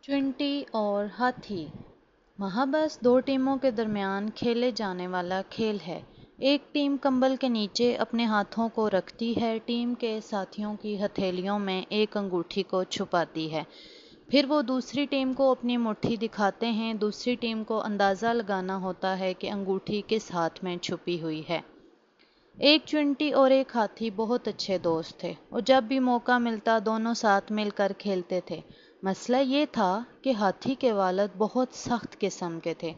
چونٹی اور ہاتھی۔ محبس دو ٹیموں کے درمیان کھیلے جانے والا کھیل ہے۔ ایک ٹیم کمبل کے نیچے اپنے ہاتھوں کو رکھتی ہے، ٹیم کے ساتھیوں کی ہتھیلیوں میں ایک انگوٹھی کو چھپاتی ہے، پھر وہ دوسری ٹیم کو اپنی مٹھی دکھاتے ہیں۔ دوسری ٹیم کو اندازہ لگانا ہوتا ہے کہ انگوٹھی کس ہاتھ میں چھپی ہوئی ہے۔ ایک چونٹی اور ایک ہاتھی بہت اچھے دوست تھے اور جب بھی موقع ملتا دونوں ساتھ مل کر کھیلتے تھے۔ مسئلہ یہ تھا کہ ہاتھی کے والد بہت سخت قسم کے تھے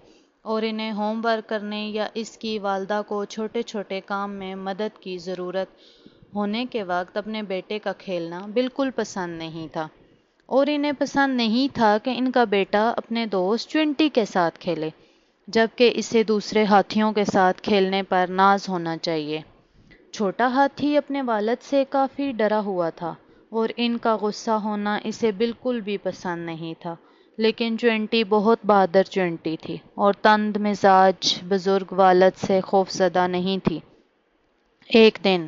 اور انہیں ہوم ورک کرنے یا اس کی والدہ کو چھوٹے چھوٹے کام میں مدد کی ضرورت ہونے کے وقت اپنے بیٹے کا کھیلنا بالکل پسند نہیں تھا، اور انہیں پسند نہیں تھا کہ ان کا بیٹا اپنے دوست چونٹی کے ساتھ کھیلے، جبکہ اسے دوسرے ہاتھیوں کے ساتھ کھیلنے پر ناز ہونا چاہیے۔ چھوٹا ہاتھی اپنے والد سے کافی ڈرا ہوا تھا اور ان کا غصہ ہونا اسے بالکل بھی پسند نہیں تھا، لیکن چونٹی بہت بہادر چونٹی تھی اور تند مزاج بزرگ والد سے خوفزدہ نہیں تھی۔ ایک دن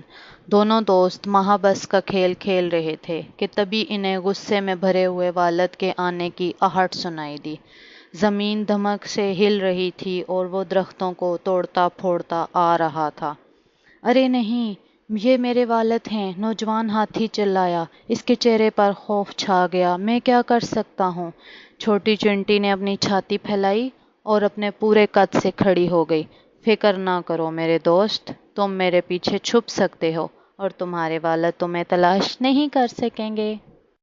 دونوں دوست محبس کا کھیل کھیل رہے تھے کہ تبھی انہیں غصے میں بھرے ہوئے والد کے آنے کی آہٹ سنائی دی۔ زمین دھمک سے ہل رہی تھی اور وہ درختوں کو توڑتا پھوڑتا آ رہا تھا۔ ارے نہیں، یہ میرے والد ہیں، نوجوان ہاتھی چلایا۔ اس کے چہرے پر خوف چھا گیا۔ میں کیا کر سکتا ہوں؟ چھوٹی چونٹی نے اپنی چھاتی پھیلائی اور اپنے پورے قد سے کھڑی ہو گئی۔ فکر نہ کرو میرے دوست، تم میرے پیچھے چھپ سکتے ہو اور تمہارے والد تمہیں تلاش نہیں کر سکیں گے۔